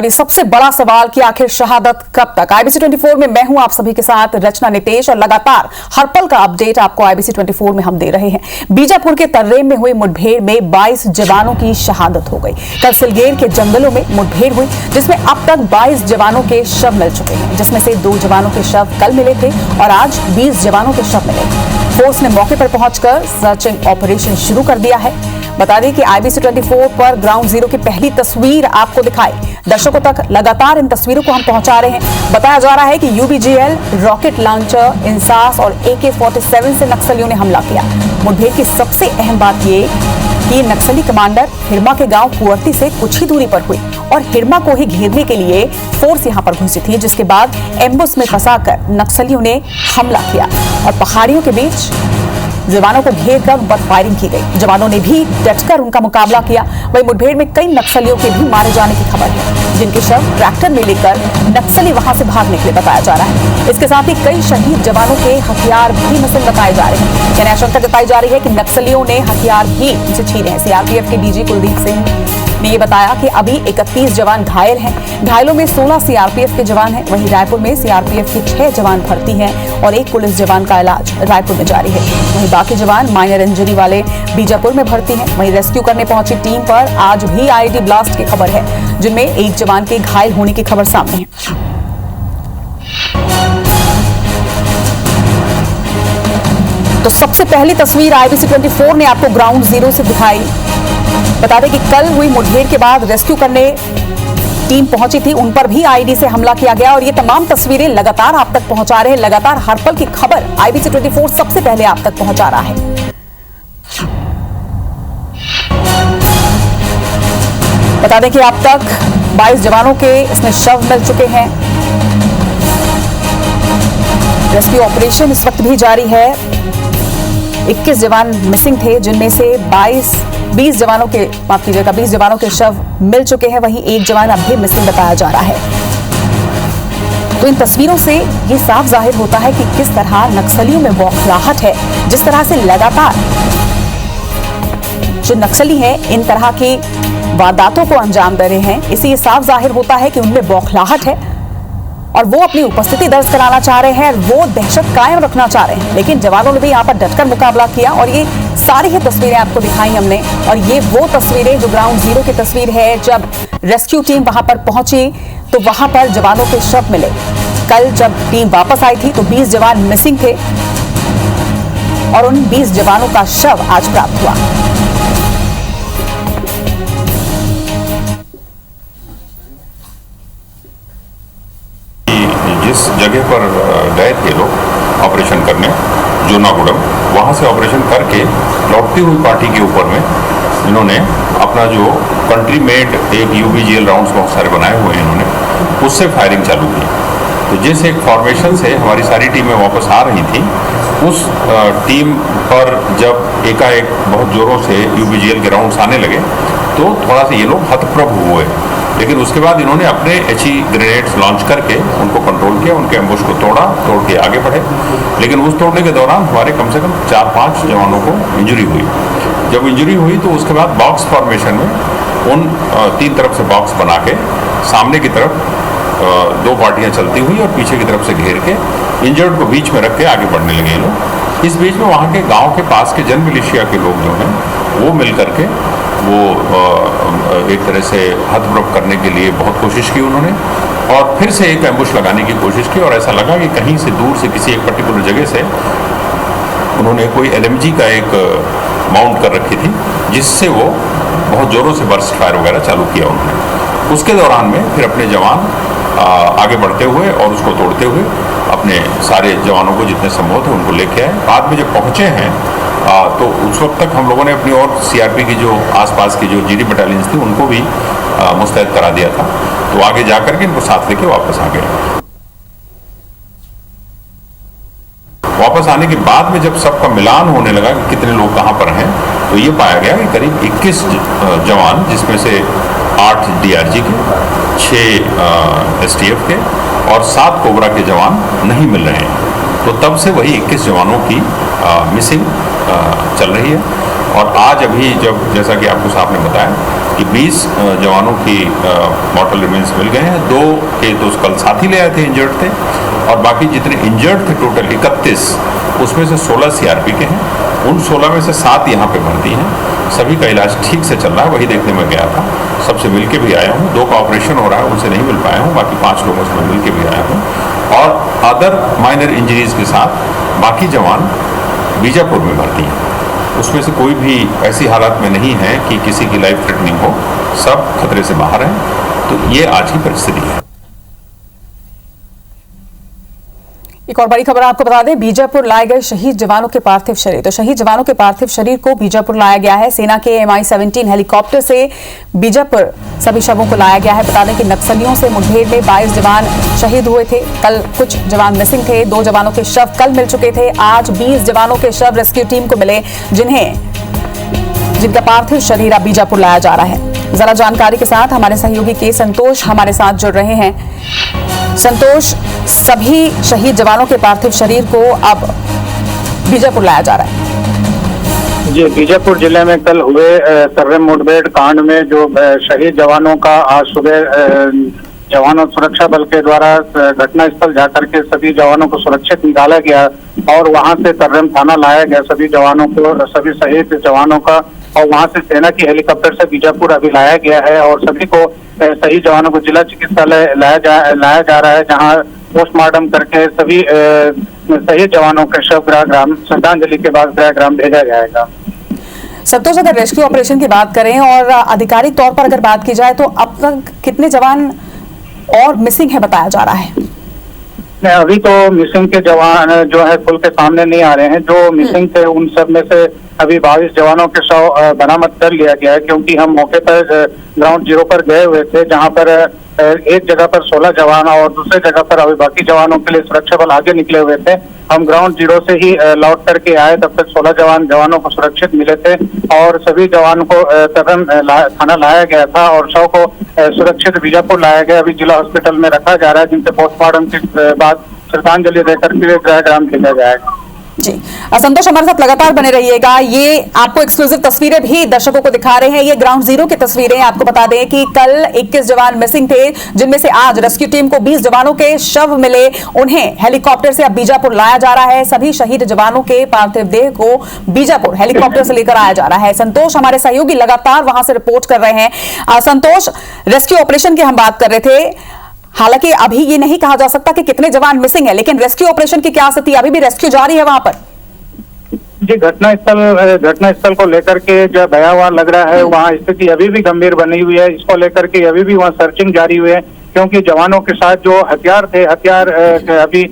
और ये सबसे बड़ा सवाल कि आखिर शहादत कब तक। IBC 24 में मैं हूं आप सभी के साथ रचना नितेश और लगातार हर पल का अपडेट आपको IBC 24 में हम दे रहे हैं। बीजापुर के तर्रेम में हुई मुठभेड़ में 22 जवानों की शहादत हो गई। कल सिलगेर के जंगलों में मुठभेड़ हुई जिसमें अब तक 22 जवानों के शव मिल चुके हैं, जिसमें से 2 जवानों के शव कल मिले थे और आज 20 जवानों के शव मिले। फोर्स ने मौके पर पहुंचकर सर्चिंग ऑपरेशन शुरू कर दिया है। बता दें कि IBC 24 पर ग्राउंड जीरो की पहली तस्वीर आपको दिखाई, दर्शकों तक लगातार इन तस्वीरों को हम पहुंचा रहे हैं। बताया जा रहा है कि UBGL, रॉकेट लॉन्चर, इंसास और AK-47 से नक्सलियों ने हमला किया। मुठभेड़ की सबसे अहम बात ये कि नक्सली कमांडर हिरमा के गांव कुंवरती से कुछ ही दूरी पर हुई और हिरमा को ही घेरने के लिए फोर्स यहां पर घुसी थी, जिसके बाद एम्बुश में फंसाकर नक्सलियों ने हमला किया और पहाड़ियों के बीच जवानों को घेर कर उन पर फायरिंग की गई। जवानों ने भी डटकर उनका मुकाबला किया। वहीं मुठभेड़ में कई नक्सलियों के भी मारे जाने की खबर है, जिनके शव ट्रैक्टर में लेकर नक्सली वहां से भागने के लिए बताया जा रहा है। इसके साथ ही कई शहीद जवानों के हथियार भी मिसिंग बताए जा रहे हैं। यानी आशंका जताई जा रही है कि नक्सलियों ने हथियार भी उनसे छीने हैं। CRPF के DG कुलदीप सिंह ने ये बताया कि अभी 31 जवान घायल हैं। घायलों में 16 CRPF के जवान हैं। वहीं रायपुर में CRPF के 6 जवान भर्ती हैं और 1 पुलिस जवान का इलाज रायपुर में जारी है। वहीं बाकी जवान माइनर इंजरी वाले बीजापुर में भर्ती हैं। वहीं रेस्क्यू करने पहुंची टीम पर आज भी IED ब्लास्ट की खबर है, जिनमें 1 जवान के घायल होने की खबर सामने है। तो सबसे पहली तस्वीर IBC 24 ने आपको ग्राउंड जीरो से दिखाई। बता दें कि कल हुई मुठभेड़ के बाद रेस्क्यू करने टीम पहुंची थी, उन पर भी IED से हमला किया गया और ये तमाम तस्वीरें लगातार आप तक पहुंचा रहे हैं। लगातार हर पल की खबर IBC 24 सबसे पहले आप तक पहुंचा रहा है। बता दें कि अब तक 22 जवानों के इसमें शव मिल चुके हैं। रेस्क्यू ऑपरेशन इस वक्त भी जारी है। 21 जवान मिसिंग थे, जिनमें से 20 जवानों के माफ कीजिएगा 20 जवानों के शव मिल चुके हैं। वहीं 1 जवान अब भी मिसिंग बताया जा रहा है। तो इन तस्वीरों से ये साफ जाहिर होता है कि किस तरह नक्सलियों में बौखलाहट है। जिस तरह से लगातार जो नक्सली हैं इन तरह की वारदातों को अंजाम दे रहे हैं, इससे ये साफ जाहिर होता है कि उनमें बौखलाहट है और वो अपनी उपस्थिति दर्ज कराना चाह रहे हैं, वो दहशत कायम रखना चाह रहे हैं। लेकिन जवानों ने भी यहाँ पर डटकर मुकाबला किया और ये सारी ही तस्वीरें आपको दिखाई हमने। और ये वो तस्वीरें जो ग्राउंड जीरो की तस्वीर है, जब रेस्क्यू टीम वहां पर पहुंची तो वहां पर जवानों के शव मिले। कल जब टीम वापस आई थी तो 20 जवान मिसिंग थे और उन 20 जवानों का शव आज प्राप्त हुआ। जिस जगह पर गए थे लोग ऑपरेशन करने, जोनागुड़म, वहाँ से ऑपरेशन करके लौटती हुई पार्टी के ऊपर में इन्होंने अपना जो कंट्री मेड एक UBGL राउंड्स बहुत सारे बनाए हुए हैं, इन्होंने उससे फायरिंग चालू की। तो जिस एक फॉर्मेशन से हमारी सारी टीमें वापस आ रही थी, उस टीम पर जब एकाएक बहुत ज़ोरों से UBGL के राउंड्स आने लगे तो थोड़ा सा ये लोग हतप्रभ हुए। लेकिन उसके बाद इन्होंने अपने HE ग्रेनेड्स लॉन्च करके उनको कंट्रोल किया, उनके एम्बुश को तोड़ के आगे बढ़े। लेकिन उस तोड़ने के दौरान हमारे कम से कम 4-5 जवानों को इंजरी हुई। जब इंजरी हुई तो उसके बाद बॉक्स फॉर्मेशन में उन 3 तरफ से बॉक्स बना के सामने की तरफ 2 पार्टियां चलती हुई और पीछे की तरफ से घेर के इंजर्ड को बीच में रख के आगे बढ़ने लगे लोग। इस बीच में वहाँ के गाँव के पास के जन मिलिशिया के लोग जो हैं वो मिल करके वो एक तरह से हतप्रभ करने के लिए बहुत कोशिश की उन्होंने और फिर से एक एम्बुश लगाने की कोशिश की। और ऐसा लगा कि कहीं से दूर से किसी एक पर्टिकुलर जगह से उन्होंने कोई LMG का एक माउंट कर रखी थी, जिससे वो बहुत ज़ोरों से बर्स्ट फायर वगैरह चालू किया उन्होंने। उसके दौरान में फिर अपने जवान आगे बढ़ते हुए और उसको तोड़ते हुए अपने सारे जवानों को जितने संभव थे उनको लेके आए। बाद में जब पहुँचे हैं तो उस वक्त तक हम लोगों ने अपनी और CRP की जो आसपास की जो GD बटालियंस थी उनको भी मुस्तैद करा दिया था। तो आगे जाकर के इनको साथ लेके वापस आ गए। वापस आने के बाद में जब सबका मिलान होने लगा कि कितने लोग कहाँ पर हैं, तो ये पाया गया कि करीब 21 जवान, जिसमें से 8 DRG के, 6 STF के और 7 कोबरा के जवान नहीं मिल रहे हैं। तो तब से वही 21 जवानों की मिसिंग चल रही है। और आज अभी जब जैसा कि आपको साहब ने बताया कि 20 जवानों की मॉर्टल रिमेन्स मिल गए हैं। 2 के तो कल साथ ही ले आए थे, इंजर्ड थे, और बाकी जितने इंजर्ड थे टोटल 31, उसमें से 16 सीआरपी के हैं। उन 16 में से 7 यहाँ पे भर्ती हैं। सभी का इलाज ठीक से चल रहा है, वही देखने में गया था। सबसे मिल के भी आया हूँ। 2 का ऑपरेशन हो रहा है, उनसे नहीं मिल पाया हूँ, बाकी 5 लोगों से मिल के भी आया हूँ। और अदर माइनर इंजरीज के साथ बाकी जवान बीजापुर में भर्ती हैं। उसमें से कोई भी ऐसी हालत में नहीं है कि किसी की लाइफ थ्रेटनिंग हो, सब खतरे से बाहर हैं। तो ये आज की परिस्थिति है। एक और बड़ी खबर आपको बता दें, बीजापुर लाए गए शहीद जवानों के पार्थिव शरीर। तो शहीद जवानों के पार्थिव शरीर को बीजापुर लाया गया है। सेना के MI-17 हेलीकॉप्टर से बीजापुर सभी शवों को लाया गया है। बता दें कि नक्सलियों से मुठभेड़ में 22 जवान शहीद हुए थे। कल कुछ जवान मिसिंग थे। 2 जवानों के शव कल मिल चुके थे। आज 20 जवानों के शव रेस्क्यू टीम को मिले, जिनका पार्थिव शरीर अब बीजापुर लाया जा रहा है। जरा जानकारी के साथ हमारे सहयोगी के संतोष हमारे साथ जुड़ रहे हैं। संतोश, सभी शहीद जवानों के पार्थिव शरीर को अब बीजापुर लाया जा रहा है। जी, बीजापुर जिले में कल हुए सर्वम मुठभेड़ कांड में जो शहीद जवानों का आज सुबह जवानों सुरक्षा बल के द्वारा घटनास्थल जाकर के सभी जवानों को सुरक्षित निकाला गया और वहां से सर्वम थाना लाया गया सभी जवानों को, सभी शहीद जवानों का, और वहां से सेना की हेलीकॉप्टर से बीजापुर अभी लाया गया है और सभी को शहीद जवानों को जिला चिकित्सालय लाया जा रहा है, जहां पोस्टमार्टम करके सभी शहीद जवानों के शव गृहग्राम श्रद्धांजलि के बाद गृहग्राम भेजा जाएगा। संतोष, अगर रेस्क्यू ऑपरेशन की बात करें और आधिकारिक तौर पर अगर बात की जाए तो अब तक कितने जवान और मिसिंग है बताया जा रहा है? अभी तो मिसिंग के जवान जो है खुल के सामने नहीं आ रहे हैं। जो मिसिंग थे उन सब में से अभी 22 जवानों के शव बरामद कर लिया गया है, क्योंकि हम मौके पर ग्राउंड जीरो पर गए हुए थे, जहां पर एक जगह पर 16 जवान और दूसरे जगह पर अभी बाकी जवानों के लिए सुरक्षा बल आगे निकले हुए थे। हम ग्राउंड जीरो से ही लौट करके आए, तब तक 16 जवानों को सुरक्षित मिले थे और सभी जवानों को थाना लाया गया था और शव को सुरक्षित बीजापुर लाया गया। अभी जिला हॉस्पिटल में रखा जा रहा है, जिनसे पोस्टमार्टम के बाद श्रद्धांजलि देकर के गृहग्राम भेजा जाएगा। जी, संतोष हमारे साथ लगातार बने रहिएगा। ये आपको एक्सक्लूसिव तस्वीरें भी दर्शकों को दिखा रहे हैं। ये ग्राउंड जीरो की तस्वीरें। आपको बता दें कि कल 21 जवान मिसिंग थे, जिनमें से आज रेस्क्यू टीम को 20 जवानों के शव मिले। उन्हें हेलीकॉप्टर से अब बीजापुर लाया जा रहा है। सभी शहीद जवानों के पार्थिव देह को बीजापुर हेलीकॉप्टर से लेकर आया जा रहा है। संतोष, हमारे सहयोगी लगातार वहां से रिपोर्ट कर रहे हैं। संतोष, रेस्क्यू ऑपरेशन की हम बात कर रहे थे। हालांकि अभी ये नहीं कहा जा सकता कि कितने जवान मिसिंग है, लेकिन रेस्क्यू ऑपरेशन की क्या स्थिति? अभी भी रेस्क्यू जारी है वहां पर? जी, घटनास्थल को लेकर के जो भयावह लग रहा है, वहाँ स्थिति अभी भी गंभीर बनी हुई है। इसको लेकर के अभी भी वहाँ सर्चिंग जारी हुई है, क्योंकि जवानों के साथ जो हथियार थे, हथियार अभी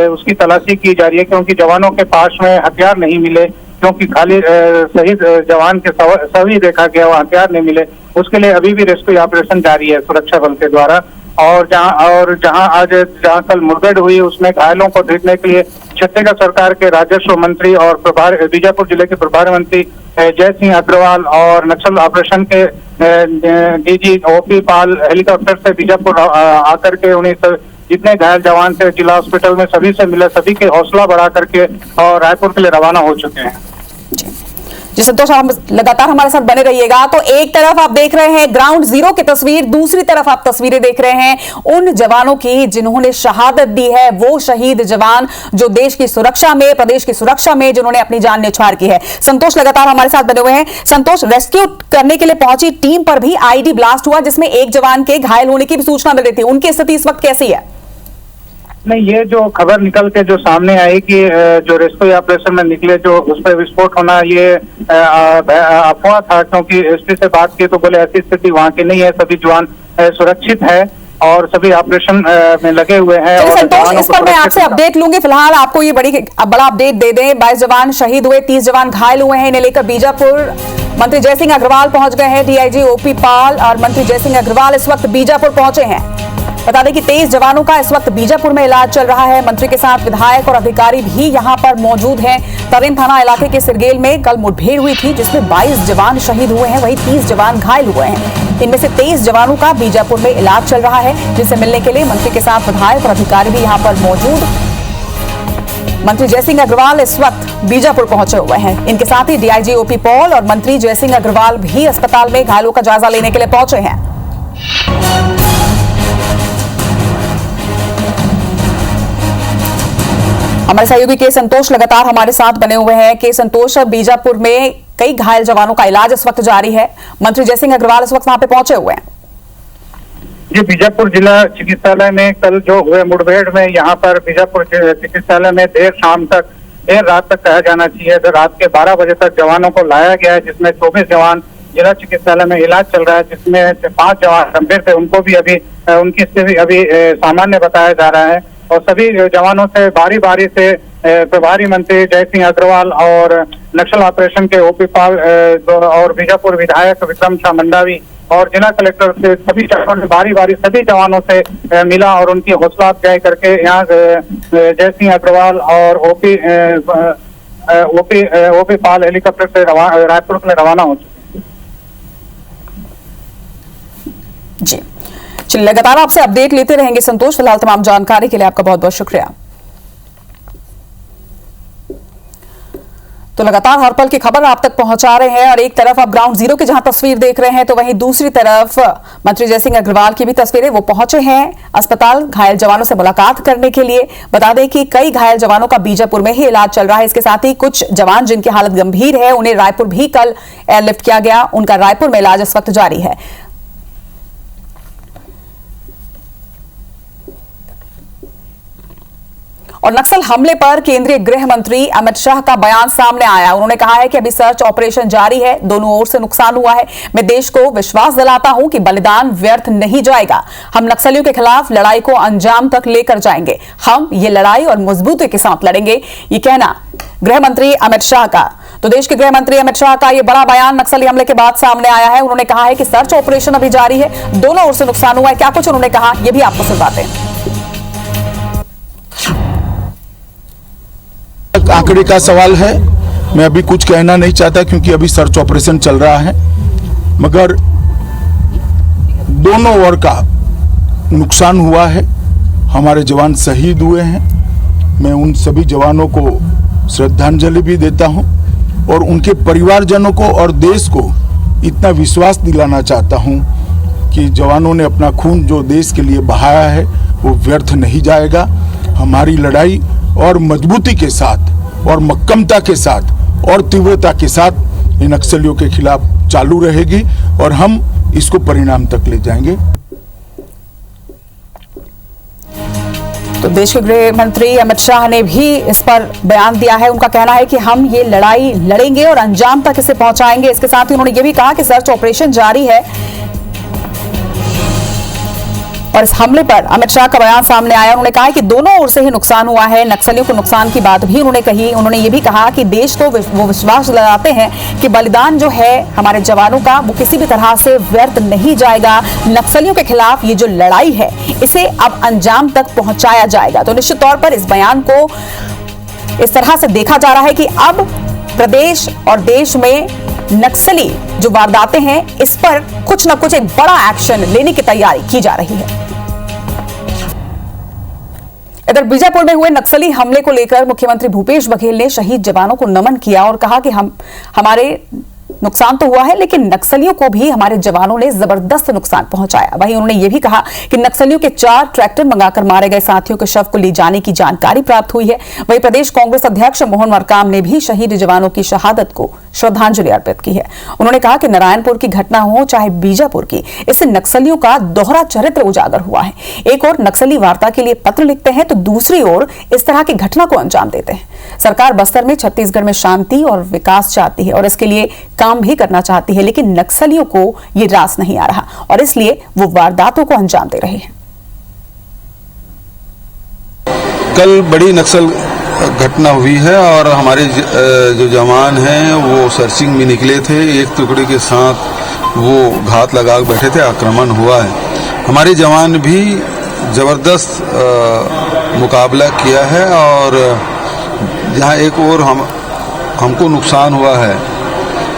उसकी तलाशी की जा रही है, क्योंकि जवानों के पास में हथियार नहीं मिले, क्योंकि खाली शहीद जवान के शव ही देखा गया, वह हथियार नहीं मिले। उसके लिए अभी भी रेस्क्यू ऑपरेशन जारी है सुरक्षा बल के द्वारा। और जहां कल मुठभेड़ हुई, उसमें घायलों को देखने के लिए छत्तीसगढ़ सरकार के राजस्व मंत्री और बीजापुर जिले के प्रभारी मंत्री जय सिंह अग्रवाल और नक्सल ऑपरेशन के DG OP पाल हेलीकॉप्टर से बीजापुर आकर के उन्हें जितने घायल जवान थे जिला हॉस्पिटल में सभी से मिले, सभी के हौसला बढ़ा करके और रायपुर के लिए रवाना हो चुके हैं। जी संतोष, आप लगातार हमारे साथ बने रहिएगा। तो एक तरफ आप देख रहे हैं ग्राउंड जीरो की तस्वीर, दूसरी तरफ आप तस्वीरें देख रहे हैं उन जवानों की जिन्होंने शहादत दी है, वो शहीद जवान जो देश की सुरक्षा में, प्रदेश की सुरक्षा में जिन्होंने अपनी जान न्यौछावर की है। संतोष लगातार हमारे साथ बने हुए हैं। संतोष, रेस्क्यू करने के लिए पहुंची टीम पर भी IED ब्लास्ट हुआ, जिसमें एक जवान के घायल होने की भी सूचना मिल रही थी। उनकी स्थिति इस वक्त कैसी है? नहीं, ये जो खबर निकल के जो सामने आई कि जो रेस्क्यू ऑपरेशन में निकले जो उस पर विस्फोट होना, ये अफवाह था, क्योंकि एसपी से बात की तो बोले ऐसी स्थिति वहाँ की नहीं है, सभी जवान सुरक्षित है और सभी ऑपरेशन में लगे हुए हैं। और संतोष, इस पर मैं आपसे अपडेट लूंगी। फिलहाल आपको ये बड़ा अपडेट दे दें। 22 जवान शहीद हुए, 30 जवान घायल हुए हैं। इन्हें लेकर बीजापुर मंत्री जय सिंह अग्रवाल पहुंच गए हैं। DIG OP पाल और मंत्री जय सिंह अग्रवाल इस वक्त बीजापुर पहुंचे हैं। बता दें कि 23 जवानों का इस वक्त बीजापुर में इलाज चल रहा है। मंत्री के साथ विधायक और अधिकारी भी यहां पर मौजूद हैं। तरेम थाना इलाके के सिरगेल में कल मुठभेड़ हुई थी, जिसमें 22 जवान शहीद हुए हैं, वहीं 30 जवान घायल हुए हैं। इनमें से 23 जवानों का बीजापुर में इलाज चल रहा है, जिनसे मिलने के लिए मंत्री के साथ विधायक और अधिकारी भी यहां पर मौजूद मंत्री जयसिंह अग्रवाल इस वक्त बीजापुर पहुंचे हुए हैं। इनके साथ ही डीआईजी ओपी पॉल और मंत्री जयसिंह अग्रवाल भी अस्पताल में घायलों का जायजा लेने के लिए पहुंचे हैं। हमारे सहयोगी के संतोष लगातार हमारे साथ बने हुए हैं। के संतोष, बीजापुर में कई घायल जवानों का इलाज इस वक्त जारी है। मंत्री जयसिंह अग्रवाल इस वक्त वहां पे पहुंचे हुए हैं। ये बीजापुर जिला चिकित्सालय में कल जो हुए मुठभेड़ में यहाँ पर बीजापुर चिकित्सालय में देर रात तक कहा जाना चाहिए, तो रात के 12 बजे तक जवानों को लाया गया है, जिसमें 24 जवान जिला चिकित्सालय में इलाज चल रहा है, जिसमें 5 जवान गंभीर थे, उनको भी अभी उनकी स्थिति अभी सामान्य बताया जा रहा है। और सभी जवानों से बारी बारी से प्रभारी मंत्री जयसिंह अग्रवाल और नक्सल ऑपरेशन के ओपी पाल और बीजापुर विधायक विक्रम शाह मंडावी और जिला कलेक्टर से सभी जवानों ने बारी बारी सभी जवानों से मिला और उनकी हौसला अफजाई करके यहाँ जयसिंह अग्रवाल और ओपी पाल हेलीकॉप्टर से रायपुर में रवाना हो चुके। जी चलिए, लगातार आपसे अपडेट लेते रहेंगे संतोष। फिलहाल तमाम जानकारी के लिए आपका बहुत बहुत शुक्रिया। तो लगातार हर पल की खबर आप तक पहुंचा रहे हैं और एक तरफ आप ग्राउंड जीरो की जहां तस्वीर देख रहे हैं, तो वहीं दूसरी तरफ मंत्री जयसिंह अग्रवाल की भी तस्वीरें। वो पहुंचे हैं अस्पताल घायल जवानों से मुलाकात करने के लिए। बता दें कि कई घायल जवानों का बीजापुर में ही इलाज चल रहा है। इसके साथ ही कुछ जवान जिनकी हालत गंभीर है, उन्हें रायपुर भी कल एयरलिफ्ट किया गया। उनका रायपुर में इलाज इस वक्त जारी है। और नक्सल हमले पर केंद्रीय गृह मंत्री अमित शाह का बयान सामने आया। उन्होंने कहा है कि अभी सर्च ऑपरेशन जारी है, दोनों ओर से नुकसान हुआ है। मैं देश को विश्वास दिलाता हूं कि बलिदान व्यर्थ नहीं जाएगा। हम नक्सलियों के खिलाफ लड़ाई को अंजाम तक लेकर जाएंगे। हम ये लड़ाई और मजबूती के साथ लड़ेंगे, ये कहना गृह मंत्री अमित शाह का। तो देश के गृह मंत्री अमित शाह का यह बड़ा बयान नक्सली हमले के बाद सामने आया है। उन्होंने कहा है कि सर्च ऑपरेशन अभी जारी है, दोनों ओर से नुकसान हुआ है। क्या कुछ उन्होंने कहा, यह भी आपको सुनवाते हैं। आंकड़े का सवाल है, मैं अभी कुछ कहना नहीं चाहता क्योंकि अभी सर्च ऑपरेशन चल रहा है, मगर दोनों ओर का नुकसान हुआ है। हमारे जवान शहीद हुए हैं। मैं उन सभी जवानों को श्रद्धांजलि भी देता हूं और उनके परिवारजनों को और देश को इतना विश्वास दिलाना चाहता हूं कि जवानों ने अपना खून जो देश के लिए बहाया है वो व्यर्थ नहीं जाएगा। हमारी लड़ाई और मजबूती के साथ और मक्कमता के साथ और तीव्रता के साथ इन नक्सलियों के खिलाफ चालू रहेगी और हम इसको परिणाम तक ले जाएंगे। तो देश के गृह मंत्री अमित शाह ने भी इस पर बयान दिया है। उनका कहना है कि हम ये लड़ाई लड़ेंगे और अंजाम तक इसे पहुंचाएंगे। इसके साथ ही उन्होंने ये भी कहा कि सर्च ऑपरेशन जारी है। और इस हमले पर अमित शाह का बयान सामने आया। उन्होंने कहा कि दोनों ओर से ही नुकसान हुआ है। नक्सलियों को नुकसान की बात भी उन्होंने कही। उन्होंने ये भी कहा कि देश को वो विश्वास दिलाते हैं कि बलिदान जो है हमारे जवानों का, वो किसी भी तरह से व्यर्थ नहीं जाएगा। नक्सलियों के खिलाफ ये जो लड़ाई है, इसे अब अंजाम तक पहुंचाया जाएगा। तो निश्चित तौर पर इस बयान को इस तरह से देखा जा रहा है कि अब प्रदेश और देश में नक्सली जो वारदातें हैं, इस पर कुछ न कुछ एक बड़ा एक्शन लेने की तैयारी की जा रही है। इधर बीजापुर में हुए नक्सली हमले को लेकर मुख्यमंत्री भूपेश बघेल ने शहीद जवानों को नमन किया और कहा कि हमारे नुकसान तो हुआ है, लेकिन नक्सलियों को भी हमारे जवानों ने जबरदस्त नुकसान पहुंचाया। वहीं उन्होंने ये भी कहा कि नक्सलियों के 4 ट्रैक्टर मंगाकर मारे गए साथियों के शव को ले जाने की जानकारी प्राप्त हुई है। वहीं प्रदेश कांग्रेस अध्यक्ष मोहन मरकाम ने भी शहीद जवानों की शहादत को श्रद्धांजलि अर्पित की है। उन्होंने कहा कि नारायणपुर की घटना हो चाहे बीजापुर की, इससे नक्सलियों का दोहरा चरित्र उजागर हुआ है। एक और नक्सली वार्ता के लिए पत्र लिखते हैं, तो दूसरी ओर इस तरह की घटना को अंजाम देते हैं। सरकार बस्तर में, छत्तीसगढ़ में शांति और विकास चाहती है और इसके लिए काम भी करना चाहती है, लेकिन नक्सलियों को ये रास नहीं आ रहा और इसलिए वो वारदातों को अंजाम दे रहे हैं। कल बड़ी नक्सल घटना हुई है और हमारे जो जवान हैं वो सर्चिंग में निकले थे। एक टुकड़ी के साथ वो घात लगा बैठे थे, आक्रमण हुआ है। हमारे जवान भी जबरदस्त मुकाबला किया है और जहाँ एक और हमको नुकसान हुआ है,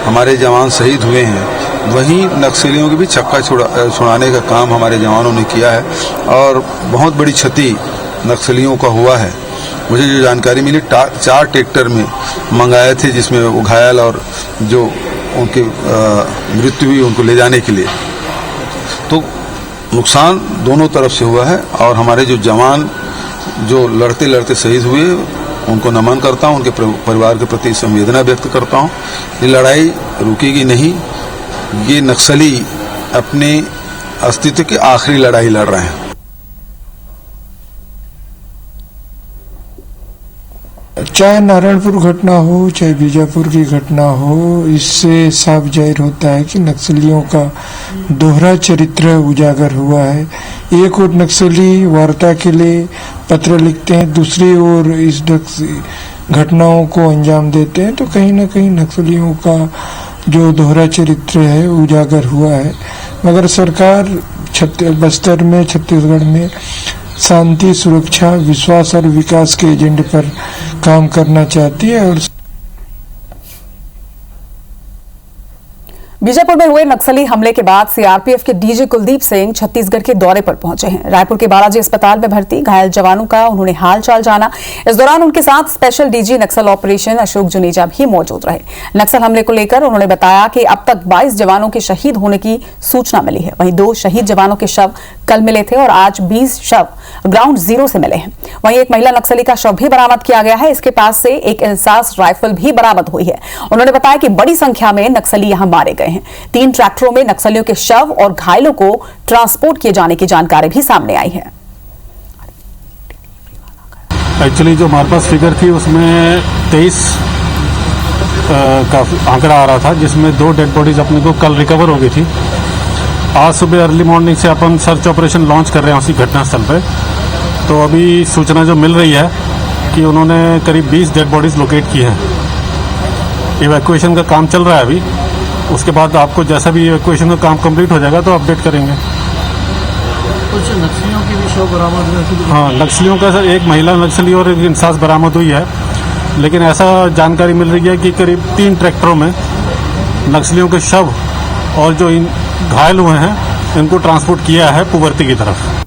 हमारे जवान शहीद हुए हैं, वहीं नक्सलियों की भी चक्का छुड़ाने का काम हमारे जवानों ने किया है और बहुत बड़ी क्षति नक्सलियों का हुआ है। मुझे जो जानकारी मिली 4 ट्रैक्टर में मंगाए थे, जिसमें वो घायल और जो उनकी मृत्यु हुई उनको ले जाने के लिए। तो नुकसान दोनों तरफ से हुआ है और हमारे जो जवान जो लड़ते लड़ते शहीद हुए उनको नमन करता हूं, उनके परिवार के प्रति संवेदना व्यक्त करता हूं। ये लड़ाई रुकेगी नहीं, ये नक्सली अपने अस्तित्व की आखिरी लड़ाई लड़ रहे हैं। चाहे नारायणपुर घटना हो चाहे बीजापुर की घटना हो, इससे साफ जाहिर होता है कि नक्सलियों का दोहरा चरित्र उजागर हुआ है। एक ओर नक्सली वार्ता के लिए पत्र लिखते हैं, दूसरी ओर इस घटनाओं को अंजाम देते हैं, तो कहीं ना कहीं नक्सलियों का जो दोहरा चरित्र है उजागर हुआ है। मगर सरकार बस्तर में, छत्तीसगढ़ में शांति, सुरक्षा, विश्वास और विकास के एजेंडे पर काम करना चाहती है। और बीजापुर में हुए नक्सली हमले के बाद सीआरपीएफ के डीजी कुलदीप सिंह छत्तीसगढ़ के दौरे पर पहुंचे हैं। रायपुर के बालाजी अस्पताल में भर्ती घायल जवानों का उन्होंने हालचाल जाना। इस दौरान उनके साथ स्पेशल डीजी नक्सल ऑपरेशन अशोक जुनेजा भी मौजूद रहे। नक्सल हमले को लेकर उन्होंने बताया कि अब तक 22 जवानों के शहीद होने की सूचना मिली है। वहीं 2 शहीद जवानों के शव कल मिले थे और आज 20 शव ग्राउंड जीरो से मिले हैं। वहीं एक महिला नक्सली का शव भी बरामद किया गया है। इसके पास से एक इंसास राइफल भी बरामद हुई है। उन्होंने बताया कि बड़ी संख्या में नक्सली यहां मारे गए हैं। 3 ट्रैक्टरों में नक्सलियों के शव और घायलों को ट्रांसपोर्ट किए जाने की जानकारी भी सामने आई है। एक्चुअली जो हमारे पास फिगर थी उसमें 23 का आंकड़ा आ रहा था, जिसमें 2 डेड बॉडीज अपने को कल रिकवर हो गई थी। आज सुबह अर्ली मॉर्निंग से अपन सर्च ऑपरेशन लॉन्च कर रहे हैं उसी घटनास्थल पे। तो अभी सूचना जो मिल रही है कि उन्होंने करीब 20 डेड बॉडीज लोकेट की हैं। इवैक्यूएशन का काम चल रहा है अभी। उसके बाद आपको जैसा भी इवैक्यूएशन का काम कंप्लीट हो जाएगा तो अपडेट करेंगे। कुछ नक्सलियों की भी शव बरामद हुई? हाँ, नक्सलियों का सर एक महिला नक्सली और एक इंसास बरामद हुई है। लेकिन ऐसा जानकारी मिल रही है कि करीब 3 ट्रैक्टरों में नक्सलियों के शव और जो इन घायल हुए हैं इनको ट्रांसपोर्ट किया है पुवर्ती की तरफ।